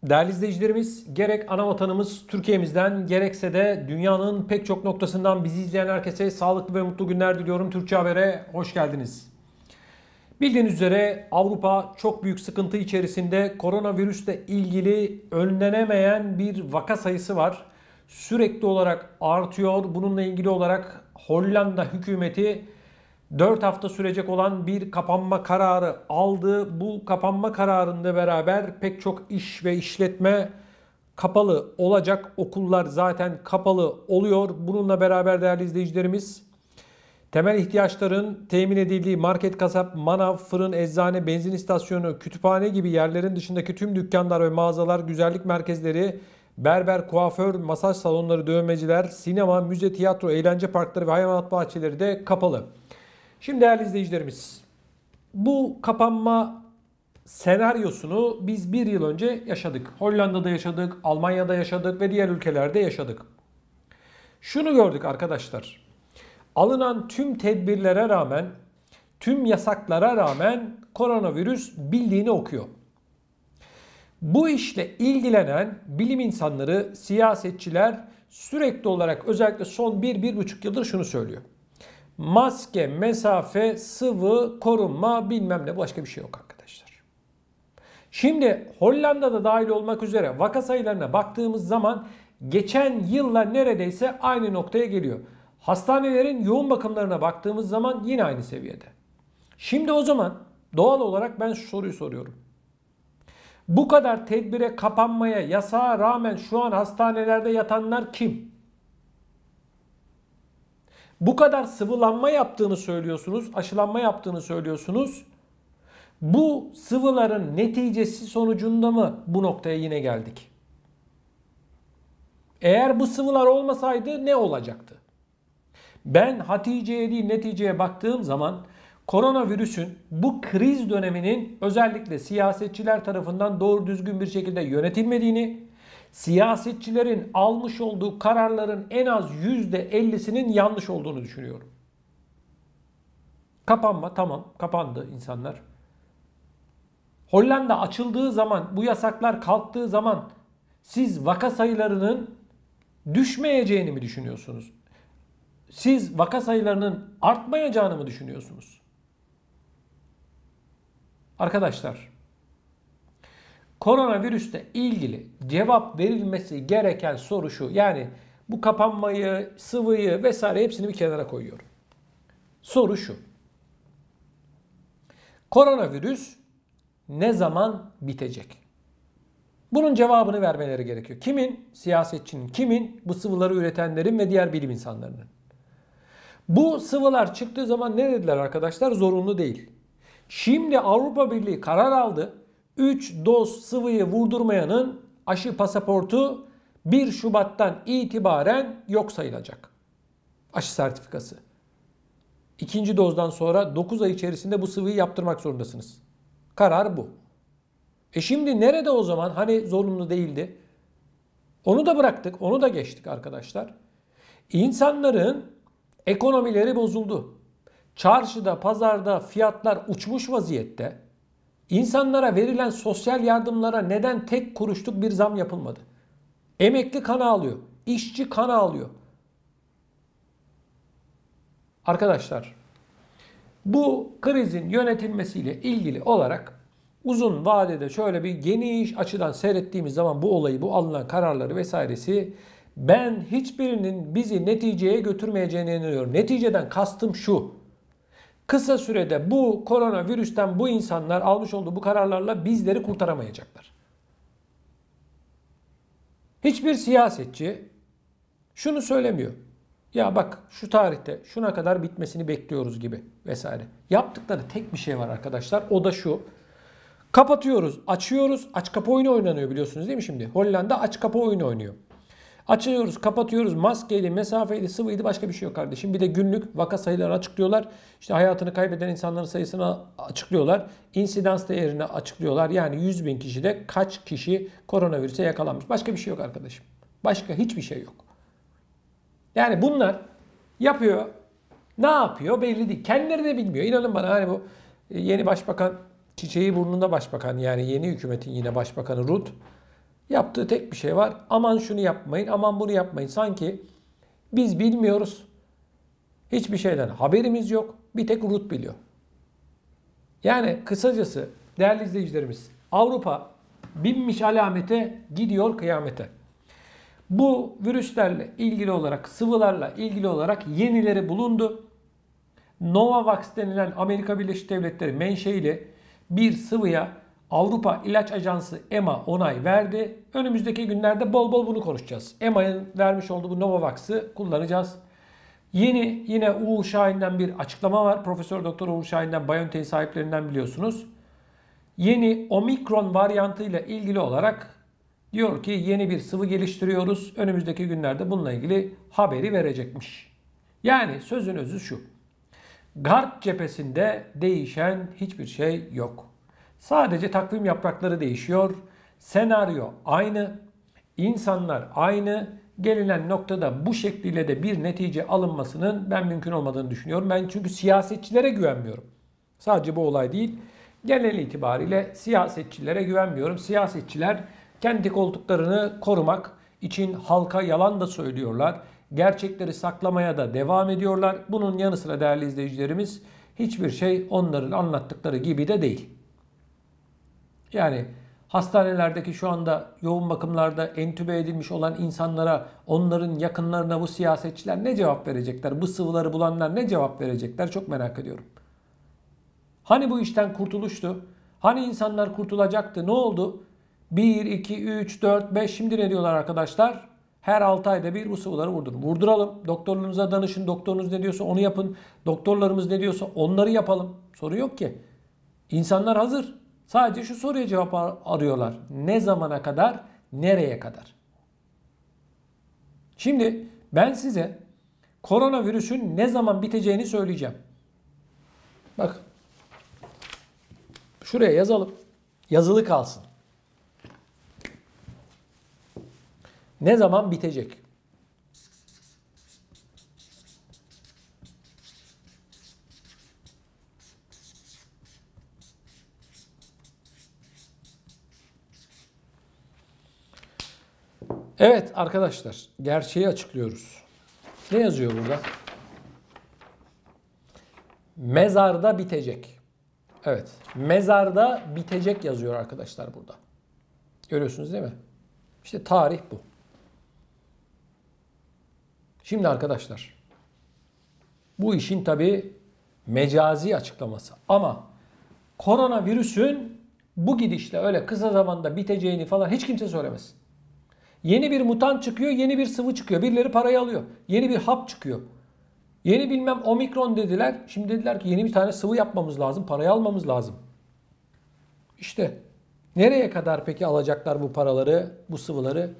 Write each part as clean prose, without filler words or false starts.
Değerli izleyicilerimiz, gerek ana vatanımız Türkiye'mizden gerekse de dünyanın pek çok noktasından bizi izleyen herkese sağlıklı ve mutlu günler diliyorum. Türkçe Haber'e hoş geldiniz. Bildiğiniz üzere Avrupa çok büyük sıkıntı içerisinde, koronavirüsle ilgili önlenemeyen bir vaka sayısı var. Sürekli olarak artıyor. Bununla ilgili olarak Hollanda hükümeti 4 hafta sürecek olan bir kapanma kararı aldı. Bu kapanma kararında beraber pek çok iş ve işletme kapalı olacak. Okullar zaten kapalı oluyor. Bununla beraber değerli izleyicilerimiz, temel ihtiyaçların temin edildiği market, kasap, manav, fırın, eczane, benzin istasyonu, kütüphane gibi yerlerin dışındaki tüm dükkanlar ve mağazalar, güzellik merkezleri, berber, kuaför, masaj salonları, dövmeciler, sinema, müze, tiyatro, eğlence parkları ve hayvanat bahçeleri de kapalı. Şimdi değerli izleyicilerimiz, bu kapanma senaryosunu biz bir yıl önce yaşadık. Hollanda'da yaşadık, Almanya'da yaşadık ve diğer ülkelerde yaşadık. Şunu gördük arkadaşlar. Alınan tüm tedbirlere rağmen, tüm yasaklara rağmen koronavirüs bildiğini okuyor. Bu işle ilgilenen bilim insanları, siyasetçiler sürekli olarak özellikle son 1-1,5 yıldır şunu söylüyor. Maske, mesafe, sıvı, korunma bilmem ne, başka bir şey yok arkadaşlar. Şimdi Hollanda'da dahil olmak üzere vaka sayılarına baktığımız zaman geçen yılla neredeyse aynı noktaya geliyor. Hastanelerin yoğun bakımlarına baktığımız zaman yine aynı seviyede. Şimdi o zaman doğal olarak ben şu soruyu soruyorum. Bu kadar tedbire, kapanmaya, yasağa rağmen şu an hastanelerde yatanlar kim? Bu kadar sıvılanma yaptığını söylüyorsunuz, aşılanma yaptığını söylüyorsunuz. Bu sıvıların neticesi sonucunda mı bu noktaya yine geldik? Eğer bu sıvılar olmasaydı ne olacaktı? Ben Hatice'ye değil neticeye baktığım zaman koronavirüsün bu kriz döneminin özellikle siyasetçiler tarafından doğru düzgün bir şekilde yönetilmediğini, siyasetçilerin almış olduğu kararların en az %50'sinin yanlış olduğunu düşünüyorum. Kapanma, tamam, kapandı insanlar. Hollanda açıldığı zaman, bu yasaklar kalktığı zaman siz vaka sayılarının düşmeyeceğini mi düşünüyorsunuz? Siz vaka sayılarının artmayacağını mı düşünüyorsunuz? Arkadaşlar, koronavirüsle ilgili cevap verilmesi gereken soru şu. Yani bu kapanmayı, sıvıyı vesaire hepsini bir kenara koyuyorum. Soru şu. Koronavirüs ne zaman bitecek? Bunun cevabını vermeleri gerekiyor. Kimin? Siyasetçinin. Kimin? Bu sıvıları üretenlerin ve diğer bilim insanlarının. Bu sıvılar çıktığı zaman ne dediler arkadaşlar? Zorunlu değil. Şimdi Avrupa Birliği karar aldı. 3 doz sıvıyı vurdurmayanın aşı pasaportu 1 Şubat'tan itibaren yok sayılacak. Aşı sertifikası. İkinci dozdan sonra 9 ay içerisinde bu sıvıyı yaptırmak zorundasınız. Karar bu. Şimdi nerede o zaman? Hani zorunlu değildi. Onu da bıraktık, onu da geçtik arkadaşlar. İnsanların ekonomileri bozuldu. Çarşıda, pazarda fiyatlar uçmuş vaziyette. İnsanlara verilen sosyal yardımlara neden tek kuruşluk bir zam yapılmadı? Emekli kan ağlıyor, işçi kan ağlıyor. Arkadaşlar, bu krizin yönetilmesiyle ilgili olarak uzun vadede şöyle bir geniş açıdan seyrettiğimiz zaman bu olayı, bu alınan kararları vesairesi, ben hiçbirinin bizi neticeye götürmeyeceğine inanıyorum. Neticeden kastım şu. Kısa sürede bu koronavirüsten bu insanlar almış olduğu bu kararlarla bizleri kurtaramayacaklar. Hiçbir siyasetçi şunu söylemiyor. Ya bak şu tarihte şuna kadar bitmesini bekliyoruz gibi vesaire. Yaptıkları tek bir şey var arkadaşlar. O da şu. Kapatıyoruz, açıyoruz. Aç kapı oyunu oynanıyor biliyorsunuz değil mi şimdi? Hollanda aç kapı oyunu oynuyor. Açıyoruz, kapatıyoruz. Maskeydi, mesafeydi, sıvıydı, başka bir şey yok kardeşim. Bir de günlük vaka sayılarını açıklıyorlar. İşte hayatını kaybeden insanların sayısını açıklıyorlar. İnsidans değerini açıklıyorlar. Yani 100 bin kişide kaç kişi koronavirüse yakalanmış. Başka bir şey yok arkadaşım. Başka hiçbir şey yok. Yani bunlar yapıyor. Ne yapıyor belli değil. Kendileri de bilmiyor. İnanın bana, hani bu yeni başbakan, çiçeği burnunda başbakan, yani yeni hükümetin yine başbakanı Rutte. Yaptığı tek bir şey var. Aman şunu yapmayın, aman bunu yapmayın. Sanki biz bilmiyoruz. Hiçbir şeyden haberimiz yok. Bir tek Rut biliyor. Yani kısacası değerli izleyicilerimiz, Avrupa binmiş alamete, gidiyor kıyamete. Bu virüslerle ilgili olarak, sıvılarla ilgili olarak yenileri bulundu. Novavax denilen Amerika Birleşik Devletleri menşeili bir sıvıya Avrupa İlaç Ajansı EMA onay verdi. Önümüzdeki günlerde bol bol bunu konuşacağız. EMA'nın vermiş olduğu bu Novavax'ı kullanacağız. Yine Uğur Şahin'den bir açıklama var. Profesör Doktor Uğur Şahin'den, BioNTech'in sahiplerinden biliyorsunuz. Yeni omikron varyantıyla ilgili olarak diyor ki yeni bir sıvı geliştiriyoruz. Önümüzdeki günlerde bununla ilgili haberi verecekmiş. Yani sözün özü şu. Garp cephesinde değişen hiçbir şey yok. Sadece takvim yaprakları değişiyor. Senaryo aynı. İnsanlar aynı. Gelinen noktada bu şekliyle de bir netice alınmasının ben mümkün olmadığını düşünüyorum. Ben çünkü siyasetçilere güvenmiyorum. Sadece bu olay değil. Genel itibariyle siyasetçilere güvenmiyorum. Siyasetçiler kendi koltuklarını korumak için halka yalan da söylüyorlar. Gerçekleri saklamaya da devam ediyorlar. Bunun yanı sıra değerli izleyicilerimiz hiçbir şey onların anlattıkları gibi de değil. Yani hastanelerdeki şu anda yoğun bakımlarda entübe edilmiş olan insanlara, onların yakınlarına bu siyasetçiler ne cevap verecekler? Bu sıvıları bulanlar ne cevap verecekler? Çok merak ediyorum. Hani bu işten kurtuluştu? Hani insanlar kurtulacaktı? Ne oldu? 1, 2, 3, 4, 5 şimdi ne diyorlar arkadaşlar? Her 6 ayda bir bu sıvıları vurdurun. Vurduralım. Doktorunuza danışın. Doktorunuz ne diyorsa onu yapın. Doktorlarımız ne diyorsa onları yapalım. Soru yok ki. İnsanlar hazır. Sadece şu soruya cevap arıyorlar. Ne zamana kadar? Nereye kadar? Şimdi ben size koronavirüsün ne zaman biteceğini söyleyeceğim. Bak. Şuraya yazalım. Yazılı kalsın. Ne zaman bitecek? Evet arkadaşlar, gerçeği açıklıyoruz. Ne yazıyor burada? Mezarda bitecek. Evet, mezarda bitecek yazıyor arkadaşlar burada. Görüyorsunuz değil mi? İşte tarih bu. Şimdi arkadaşlar, bu işin tabii mecazi açıklaması. Ama koronavirüsün bu gidişle öyle kısa zamanda biteceğini falan hiç kimse söylemesin. Yeni bir mutant çıkıyor, yeni bir sıvı çıkıyor. Birileri parayı alıyor. Yeni bir hap çıkıyor. Yeni bilmem omikron dediler. Şimdi dediler ki yeni bir tane sıvı yapmamız lazım. Parayı almamız lazım. İşte nereye kadar peki alacaklar bu paraları, bu sıvıları?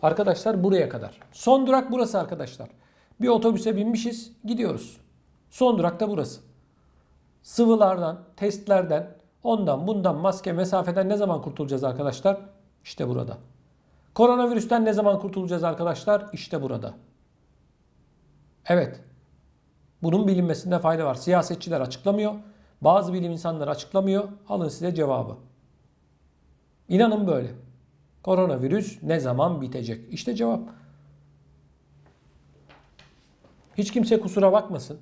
Arkadaşlar buraya kadar. Son durak burası arkadaşlar. Bir otobüse binmişiz, gidiyoruz. Son durak da burası. Sıvılardan, testlerden, ondan, bundan, maske, mesafeden ne zaman kurtulacağız arkadaşlar? İşte burada. Koronavirüsten ne zaman kurtulacağız arkadaşlar? İşte burada. Evet. Bunun bilinmesinde fayda var. Siyasetçiler açıklamıyor. Bazı bilim insanları açıklamıyor. Alın size cevabı. İnanın böyle. Koronavirüs ne zaman bitecek? İşte cevap. Hiç kimse kusura bakmasın.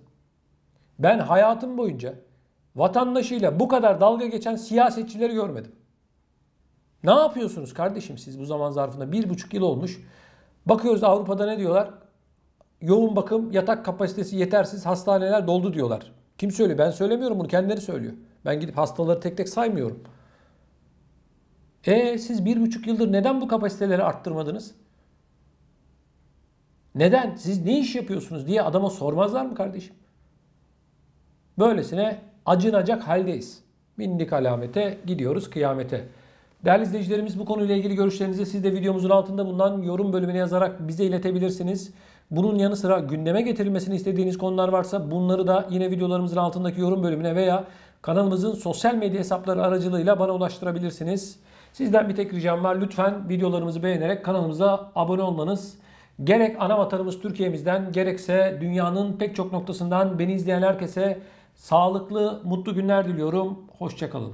Ben hayatım boyunca vatandaşıyla bu kadar dalga geçen siyasetçileri görmedim. Ne yapıyorsunuz kardeşim siz bu zaman zarfında? 1,5 yıl olmuş. Bakıyoruz Avrupa'da ne diyorlar? Yoğun bakım yatak kapasitesi yetersiz, hastaneler doldu diyorlar. Kim söylüyor? Ben söylemiyorum, bunu kendileri söylüyor. Ben gidip hastaları tek tek saymıyorum. Siz 1,5 yıldır neden bu kapasiteleri arttırmadınız? Neden? Siz ne iş yapıyorsunuz diye adama sormazlar mı kardeşim? Böylesine acınacak haldeyiz. Bindik alamete, gidiyoruz kıyamete. Değerli izleyicilerimiz, bu konuyla ilgili görüşlerinizi siz de videomuzun altında bulunan yorum bölümüne yazarak bize iletebilirsiniz. Bunun yanı sıra gündeme getirilmesini istediğiniz konular varsa bunları da yine videolarımızın altındaki yorum bölümüne veya kanalımızın sosyal medya hesapları aracılığıyla bana ulaştırabilirsiniz. Sizden bir tek ricam var. Lütfen videolarımızı beğenerek kanalımıza abone olmanız. Gerek ana vatanımız Türkiye'mizden gerekse dünyanın pek çok noktasından beni izleyen herkese sağlıklı, mutlu günler diliyorum. Hoşça kalın.